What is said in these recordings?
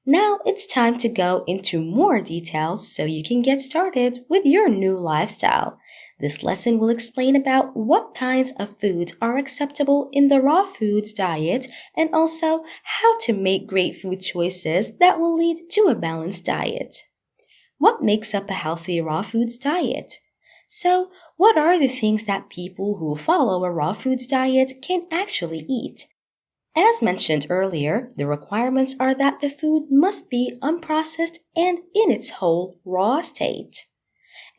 Now it's time to go into more details so you can get started with your new lifestyle. This lesson will explain about what kinds of foods are acceptable in the raw foods diet and also how to make great food choices that will lead to a balanced diet. What makes up a healthy raw foods diet? So, what are the things that people who follow a raw foods diet can actually eat? As mentioned earlier, the requirements are that the food must be unprocessed and in its whole raw state.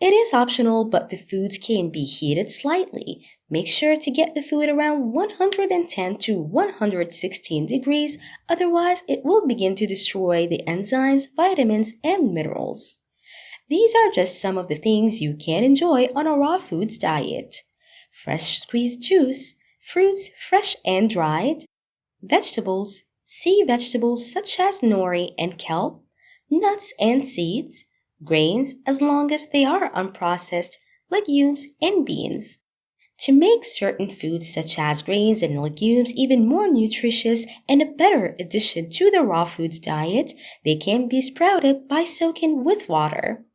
It is optional, but the foods can be heated slightly. Make sure to get the food around 110 to 116 degrees, otherwise, it will begin to destroy the enzymes, vitamins, and minerals. These are just some of the things you can enjoy on a raw foods diet: fresh squeezed juice, fruits fresh and dried, vegetables, sea vegetables such as nori and kelp, nuts and seeds, grains as long as they are unprocessed, legumes and beans. To make certain foods such as grains and legumes even more nutritious and a better addition to the raw foods diet, they can be sprouted by soaking with water.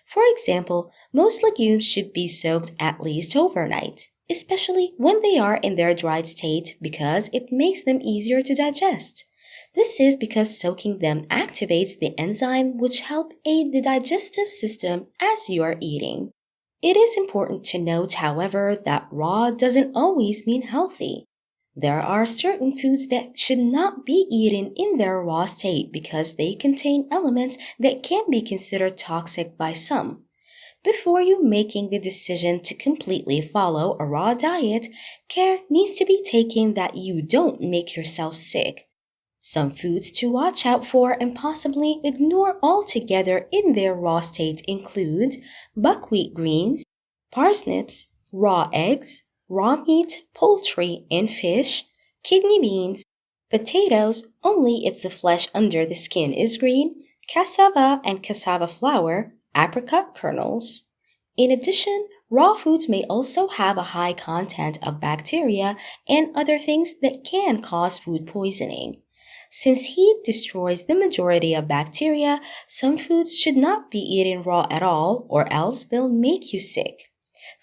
For example, most legumes should be soaked at least overnight, especially when they are in their dried state because it makes them easier to digest. This is because soaking them activates the enzyme which help aid the digestive system as you are eating. It is important to note, however, that raw doesn't always mean healthy. There are certain foods that should not be eaten in their raw state because they contain elements that can be considered toxic by some. Before you making the decision to completely follow a raw diet, care needs to be taken that you don't make yourself sick. Some foods to watch out for and possibly ignore altogether in their raw state include buckwheat greens, parsnips, raw eggs, raw meat, poultry, and fish, kidney beans, potatoes only if the flesh under the skin is green, cassava and cassava flour, apricot kernels. In addition, raw foods may also have a high content of bacteria and other things that can cause food poisoning. Since heat destroys the majority of bacteria, some foods should not be eaten raw at all, or else they'll make you sick.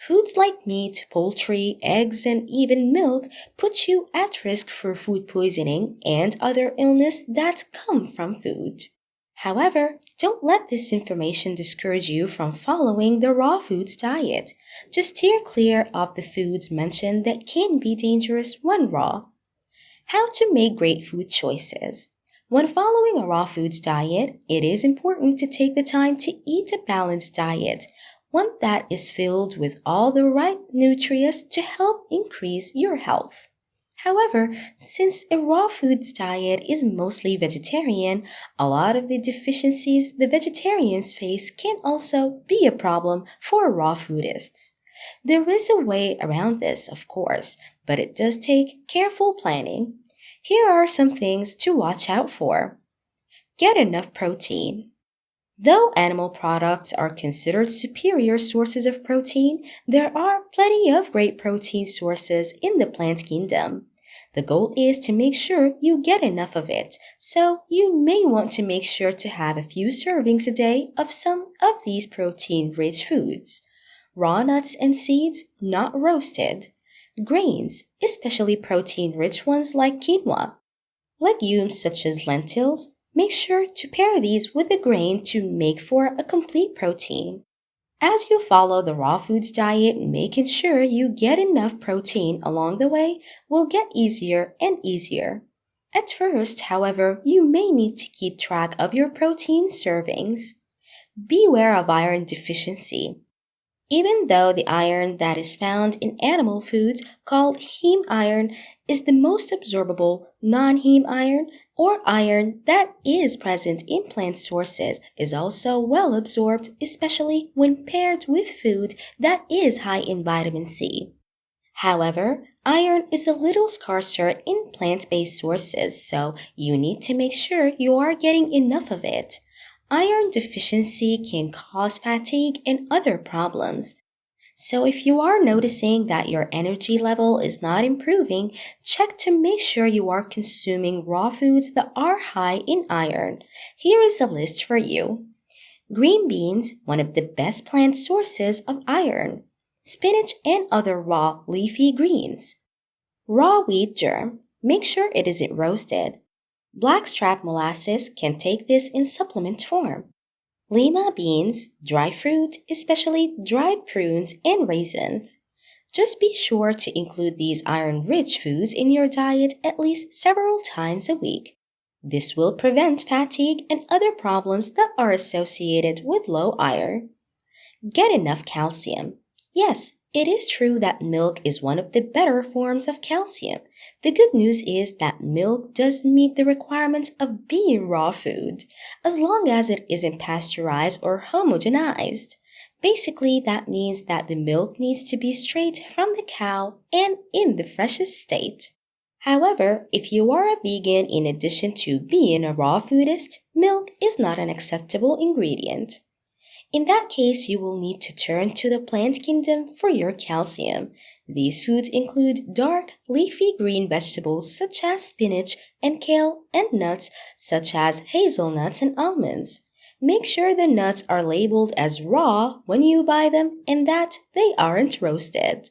Foods like meat, poultry, eggs, and even milk put you at risk for food poisoning and other illness that come from food. However, don't let this information discourage you from following the raw foods diet. Just steer clear of the foods mentioned that can be dangerous when raw. How to make great food choices. When following a raw foods diet, it is important to take the time to eat a balanced diet, one that is filled with all the right nutrients to help increase your health. However, since a raw foods diet is mostly vegetarian, a lot of the deficiencies the vegetarians face can also be a problem for raw foodists. There is a way around this, of course, but it does take careful planning. Here are some things to watch out for. Get enough protein. Though animal products are considered superior sources of protein, there are plenty of great protein sources in the plant kingdom. The goal is to make sure you get enough of it, so you may want to make sure to have a few servings a day of some of these protein-rich foods. Raw nuts and seeds, not roasted. Grains, especially protein-rich ones like quinoa. Legumes such as lentils, make sure to pair these with a grain to make for a complete protein. As you follow the raw foods diet, making sure you get enough protein along the way will get easier and easier. At first, however, you may need to keep track of your protein servings. Beware of iron deficiency. Even though the iron that is found in animal foods called heme iron is the most absorbable, non-heme iron or iron that is present in plant sources is also well absorbed, especially when paired with food that is high in vitamin C. However, iron is a little scarcer in plant-based sources, so you need to make sure you are getting enough of it. Iron deficiency can cause fatigue and other problems. So, if you are noticing that your energy level is not improving, check to make sure you are consuming raw foods that are high in iron. Here is a list for you. Green beans, one of the best plant sources of iron. Spinach and other raw leafy greens. Raw wheat germ, make sure it isn't roasted. Blackstrap molasses can take this in supplement form. Lima beans, dry fruit, especially dried prunes and raisins. Just be sure to include these iron-rich foods in your diet at least several times a week. This will prevent fatigue and other problems that are associated with low iron. Get enough calcium. Yes, it is true that milk is one of the better forms of calcium. The good news is that milk does meet the requirements of being raw food, as long as it isn't pasteurized or homogenized. Basically, that means that the milk needs to be straight from the cow and in the freshest state. However, if you are a vegan in addition to being a raw foodist, milk is not an acceptable ingredient. In that case, you will need to turn to the plant kingdom for your calcium. These foods include dark, leafy green vegetables such as spinach and kale, and nuts such as hazelnuts and almonds. Make sure the nuts are labeled as raw when you buy them and that they aren't roasted.